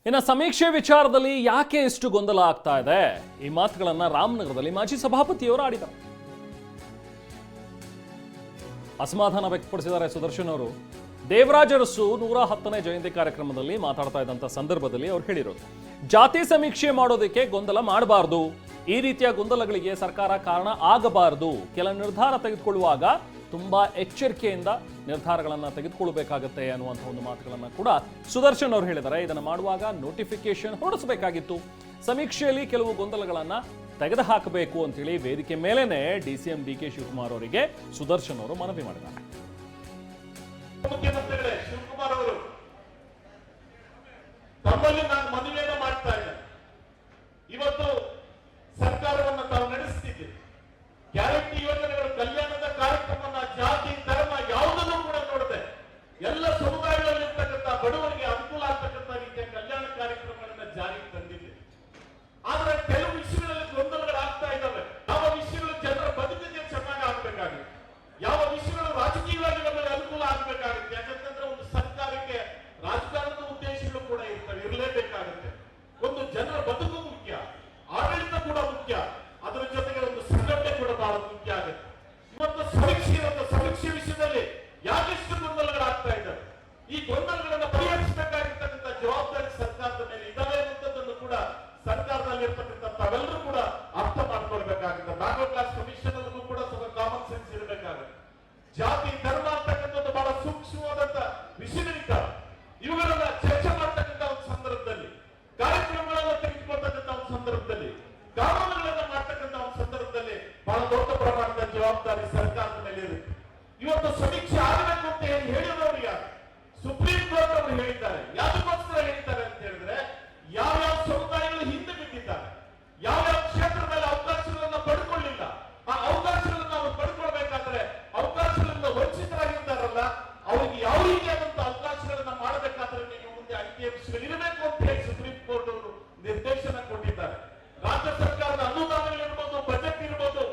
ಇನ್ನು ಸಮೀಕ್ಷೆ ವಿಚಾರದಲ್ಲಿ ಯಾಕೆ ಇಷ್ಟು ಗೊಂದಲ ಆಗ್ತಾ ಇದೆ? ಈ ಮಾತುಗಳನ್ನ ರಾಮನಗರದಲ್ಲಿ ಮಾಜಿ ಸಭಾಪತಿಯವರು ಆಡಿದರು. ಅಸಮಾಧಾನ ವ್ಯಕ್ತಪಡಿಸಿದ್ದಾರೆ ಸುದರ್ಶನ್ ಅವರು. ದೇವರಾಜ ಅರಸು 110ನೇ ಜಯಂತಿ ಕಾರ್ಯಕ್ರಮದಲ್ಲಿ ಮಾತಾಡ್ತಾ ಇದ್ದಂತ ಸಂದರ್ಭದಲ್ಲಿ ಅವ್ರು ಹೇಳಿರೋದು, ಜಾತಿ ಸಮೀಕ್ಷೆ ಮಾಡೋದಕ್ಕೆ ಗೊಂದಲ ಮಾಡಬಾರದು, ಈ ರೀತಿಯ ಗೊಂದಲಗಳಿಗೆ ಸರ್ಕಾರ ಕಾರಣ ಆಗಬಾರದು, ಕೆಲ ನಿರ್ಧಾರ ತೆಗೆದುಕೊಳ್ಳುವಾಗ ತುಂಬಾ ಎಚ್ಚರಿಕೆಯಿಂದ ನಿರ್ಧಾರಗಳನ್ನ ತೆಗೆದುಕೊಳ್ಳಬೇಕಾಗುತ್ತೆ ಅನ್ನುವಂಥ ಒಂದು ಮಾತುಗಳನ್ನ ಕೂಡ ಸುದರ್ಶನ್ ಅವರು ಹೇಳಿದ್ದಾರೆ. ಇದನ್ನು ಮಾಡುವಾಗ ನೋಟಿಫಿಕೇಶನ್ ಹೊರಡಿಸಬೇಕಾಗಿತ್ತು, ಸಮೀಕ್ಷೆಯಲ್ಲಿ ಕೆಲವು ಗೊಂದಲಗಳನ್ನ ತೆಗೆದುಹಾಕಬೇಕು ಅಂತೇಳಿ ವೇದಿಕೆ ಮೇಲೇನೆ ಡಿಸಿಎಂ ಡಿಕೆ ಶಿವಕುಮಾರ್ ಅವರಿಗೆ ಸುದರ್ಶನ್ ಅವರು ಮನವಿ ಮಾಡಿದ್ದಾರೆ. ಮುಖ್ಯಮಂತ್ರಿಗಳೇ, ಶಿವಕುಮಾರ್ ಅವರು ತಮ್ಮಲ್ಲಿ ನಾನು ಮನವಿಯನ್ನು ಮಾಡ್ತಾ ಇದ್ದೇನೆ. ಇವತ್ತು ಸರ್ಕಾರವನ್ನು ತಾವು ನಡೆಸುತ್ತಿದ್ದೀರಿ. ಗ್ಯಾರಂಟಿ ಯೋಜನೆಗಳು, ಕಲ್ಯಾಣದ ಕಾರ್ಯಕ್ರಮನ ಜಾತಿ ಧರ್ಮ ಯಾವುದನ್ನು ಕೂಡ ನೋಡದೆ ಎಲ್ಲ ಸಮುದಾಯಗಳಲ್ಲಿರ್ತಕ್ಕಂಥ ಬಡವರಿಗೆ ಅನುಕೂಲ ಆಗ್ತಕ್ಕಂಥ ರೀತಿಯ ಕಲ್ಯಾಣ ಕಾರ್ಯಕ್ರಮಗಳನ್ನ ಜಾರಿಗೆ ತಂದಿದೆ. ಆದ್ರೆ ಕೆಲವು ವಿಷಯಗಳಲ್ಲಿ ಗೊಂದಲಗಳಾಗ್ತಾ ಇದ್ದಾವೆ. ಯಾವ ವಿಷಯಗಳು ಜನರ ಬದುಕಿಗೆ ಚೆನ್ನಾಗಿ ಆಗ್ಬೇಕಾಗುತ್ತೆ, ಯಾವ ವಿಷಯಗಳು ರಾಜಕೀಯವಾಗಿ ನಮಗೆ ಅನುಕೂಲ ಆಗ್ಬೇಕಾಗುತ್ತೆ. ಯಾಕಂತಂದ್ರೆ ಒಂದು ಸರ್ಕಾರಕ್ಕೆ ರಾಜಕಾರಣದ ಉದ್ದೇಶಗಳು ಕೂಡ ಇರ್ತವೆ, ಇರಲೇಬೇಕಾಗುತ್ತೆ. ಒಂದು ಜನರ ಬದುಕು ಮುಖ್ಯ, ಆಡಳಿತ ಕೂಡ ಮುಖ್ಯ, ಅದರ ಜೊತೆಗೆ ಒಂದು ಸಂಘಟನೆ ಕೂಡ ಬಹಳ ಮುಖ್ಯ ಆಗುತ್ತೆ. ಇವತ್ತು ಸಮೀಕ್ಷೆ ವಿಷಯದಲ್ಲಿ ಯಾಕೆಷ್ಟು ಗೊಂದಲಗಳಾಗ್ತಾ ಇದ್ದಾವೆ? ಈ ಗೊಂದಲಗಳನ್ನು ಪರಿಹರಿಸಬೇಕಾಗಿರ್ತಕ್ಕಂಥ ಜವಾಬ್ದಾರಿ ಸರ್ಕಾರದ ಮೇಲೆ ಇದಾವೆ ಅನ್ನುವಂಥದ್ದನ್ನು ಕೂಡ ಸರ್ಕಾರದಲ್ಲಿ ಇರ್ತಕ್ಕಂಥ ತಾವೆಲ್ಲರೂ ಕೂಡ ಅರ್ಥ ಮಾಡ್ಕೊಳ್ಬೇಕಾಗುತ್ತೆ. ಬ್ಯಾಕ್ವರ್ಡ್ ಕ್ಲಾಸ್ ಕಮಿಷನ್ ಅನ್ನು ಕೂಡ ಸ್ವಲ್ಪ ಕಾಮನ್ ಸೆನ್ಸ್ ಇರಬೇಕಾಗುತ್ತೆ. ಜಾತಿ ಧರ್ಮ ಅಂತಕ್ಕಂಥದ್ದು ಬಹಳ ಸೂಕ್ಷ್ಮವಾದಂತ ವಿಷಯಗಳಿದ್ದಾವೆ. ಇವುಗಳನ್ನ ಚರ್ಚೆ ಮಾಡ್ತಕ್ಕಂಥ ಒಂದು ಸಂದರ್ಭದಲ್ಲಿ, ಕಾರ್ಯಕ್ರಮಗಳನ್ನ ತೆಗೆದುಕೊಳ್ತಕ್ಕಂಥ ಒಂದು ಸಂದರ್ಭದಲ್ಲಿ, ಕಾನೂನುಗಳನ್ನ ಮಾಡ್ತಕ್ಕಂಥ ಒಂದು ಸಂದರ್ಭದಲ್ಲಿ ಬಹಳ ದೊಡ್ಡ ಪ್ರಮಾಣದ ಜವಾಬ್ದಾರಿ ಸರ್ಕಾರದ ಮೇಲೆ ಇರುತ್ತೆ. ಇವತ್ತು ಸಮೀಕ್ಷೆ ಆಗಬೇಕು ಅಂತ ಹೇಳಿದವರು ಯಾರು? ಸುಪ್ರೀಂ ಕೋರ್ಟ್ ಅವರು ಹೇಳಿದ್ದಾರೆ. ಯಾವ್ದಕ್ಕೋಸ್ಕರ ಹೇಳಿದ್ದಾರೆ ಅಂತ ಹೇಳಿದ್ರೆ, ಯಾವ್ಯಾವ ಸಮುದಾಯಗಳು ಹಿಂದೆ ಬಿದ್ದಿದ್ದಾರೆ, ಯಾವ್ಯಾವ ಕ್ಷೇತ್ರದಲ್ಲಿ ಅವಕಾಶಗಳನ್ನ ಪಡ್ಕೊಳ್ಳಿಲ್ಲ, ಆ ಅವಕಾಶಗಳನ್ನ ಅವರು ಪಡ್ಕೊಳ್ಬೇಕಾದ್ರೆ ಅವಕಾಶಗಳಿಂದ ವಂಚಿತರಾಗಿದ್ದಾರಲ್ಲ, ಅವರಿಗೆ ಯಾವ ರೀತಿಯಾದಂತಹ ಅವಕಾಶಗಳನ್ನ ಮಾಡಬೇಕಾದ್ರೆ ನೀವು ಮುಂದೆ ಅಂಕಿಅಂಶಗಳು ಇರಬೇಕು ಅಂತ ಹೇಳಿ ಸುಪ್ರೀಂ ಕೋರ್ಟ್ ಅವರು ನಿರ್ದೇಶನ ಕೊಟ್ಟಿದ್ದಾರೆ. ರಾಜ್ಯ ಸರ್ಕಾರದ ಅನುದಾನಗಳಿರ್ಬೋದು, ಬಜೆಟ್ ಇರ್ಬೋದು,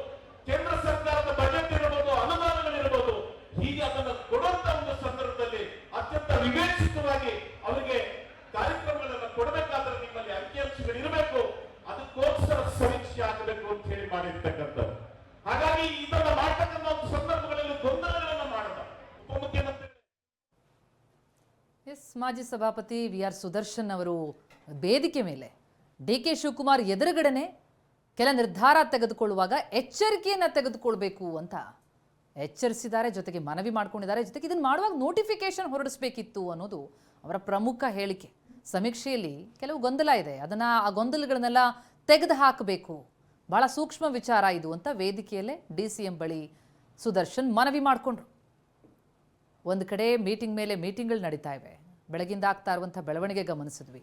ಕೇಂದ್ರ ಸರ್ಕಾರದ ಬಜೆಟ್ ಇರ್ಬೋದು, ಅನುದಾನಗಳಿರ್ಬೋದು, ಹೀಗೆ ಅದನ್ನು ಕೊಡುವಂತ ಒಂದು ಸಂದರ್ಭದಲ್ಲಿ ಅತ್ಯಂತ ವಿವೇಚಿತವಾಗಿ ಅವರಿಗೆ ಕಾರ್ಯಕ್ರಮಗಳನ್ನು ಕೊಡಬೇಕಾದ್ರೆ ನಿಮ್ಮಲ್ಲಿ ಅಂಕಿಅಂಶಗಳು ಇರಬೇಕು. ಅದಕ್ಕೋಸ್ಕರ ಸಮೀಕ್ಷೆ ಆಗಬೇಕು ಅಂತ ಹೇಳಿ ಮಾಡಿರ್ತಕ್ಕಂಥದ್ದು. ಹಾಗಾಗಿ ಇದನ್ನ ಮಾಡ್ತಕ್ಕಂಥ ಒಂದು ಸಂದರ್ಭಗಳಲ್ಲಿ ಗೊಂದಲಗಳನ್ನು ಮಾಡದ ಉಪಮುಖ್ಯಮಂತ್ರಿ ಮಾಜಿ ಸಭಾಪತಿ ವಿ.ಆರ್. ಸುದರ್ಶನ್ ಅವರು ವೇದಿಕೆ ಮೇಲೆ ಡಿ.ಕೆ. ಶಿವಕುಮಾರ್ ಎದುರುಗಡೆನೆ ಕೆಲ ನಿರ್ಧಾರ ತೆಗೆದುಕೊಳ್ಳುವಾಗ ಎಚ್ಚರಿಕೆಯನ್ನು ತೆಗೆದುಕೊಳ್ಬೇಕು ಅಂತ ಎಚ್ಚರಿಸಿದ್ದಾರೆ, ಜೊತೆಗೆ ಮನವಿ ಮಾಡ್ಕೊಂಡಿದ್ದಾರೆ. ಜೊತೆಗೆ ಇದನ್ನು ಮಾಡುವಾಗ ನೋಟಿಫಿಕೇಶನ್ ಹೊರಡಿಸಬೇಕಿತ್ತು ಅನ್ನೋದು ಅವರ ಪ್ರಮುಖ ಹೇಳಿಕೆ. ಸಮೀಕ್ಷೆಯಲ್ಲಿ ಕೆಲವು ಗೊಂದಲ ಇದೆ, ಅದನ್ನು ಆ ಗೊಂದಲಗಳನ್ನೆಲ್ಲ ತೆಗೆದು ಹಾಕಬೇಕು, ಬಹಳ ಸೂಕ್ಷ್ಮ ವಿಚಾರ ಇದು ಅಂತ ವೇದಿಕೆಯಲ್ಲೇ ಡಿ.ಸಿ.ಎಂ ಬಳಿ ಸುದರ್ಶನ್ ಮನವಿ ಮಾಡಿಕೊಂಡ್ರು. ಒಂದು ಕಡೆ ಮೀಟಿಂಗ್ ಮೇಲೆ ಮೀಟಿಂಗ್ಗಳು ನಡೀತಾ ಇವೆ, ಬೆಳಗಿಂದ ಆಗ್ತಾ ಇರುವಂಥ ಬೆಳವಣಿಗೆ ಗಮನಿಸಿದ್ವಿ.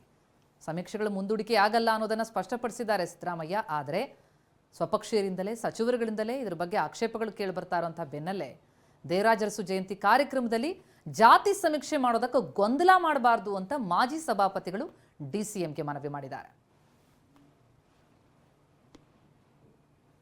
ಸಮೀಕ್ಷೆಗಳು ಮುಂದೂಡಿಕೆ ಆಗಲ್ಲ ಅನ್ನೋದನ್ನು ಸ್ಪಷ್ಟಪಡಿಸಿದ್ದಾರೆ ಸಿದ್ದರಾಮಯ್ಯ. ಆದರೆ ಸ್ವಪಕ್ಷೀಯರಿಂದಲೇ, ಸಚಿವರುಗಳಿಂದಲೇ ಇದ್ರ ಬಗ್ಗೆ ಆಕ್ಷೇಪಗಳು ಕೇಳಿ ಬರ್ತಾ ಇರುವಂಥ ಬೆನ್ನಲ್ಲೇ ದೇವರಾಜ ಅರಸು ಜಯಂತಿ ಕಾರ್ಯಕ್ರಮದಲ್ಲಿ ಜಾತಿ ಸಮೀಕ್ಷೆ ಮಾಡೋದಕ್ಕೆ ಗೊಂದಲ ಮಾಡಬಾರ್ದು ಅಂತ ಮಾಜಿ ಸಭಾಪತಿಗಳು ಡಿ.ಸಿ.ಎಂಗೆ ಮನವಿ ಮಾಡಿದ್ದಾರೆ.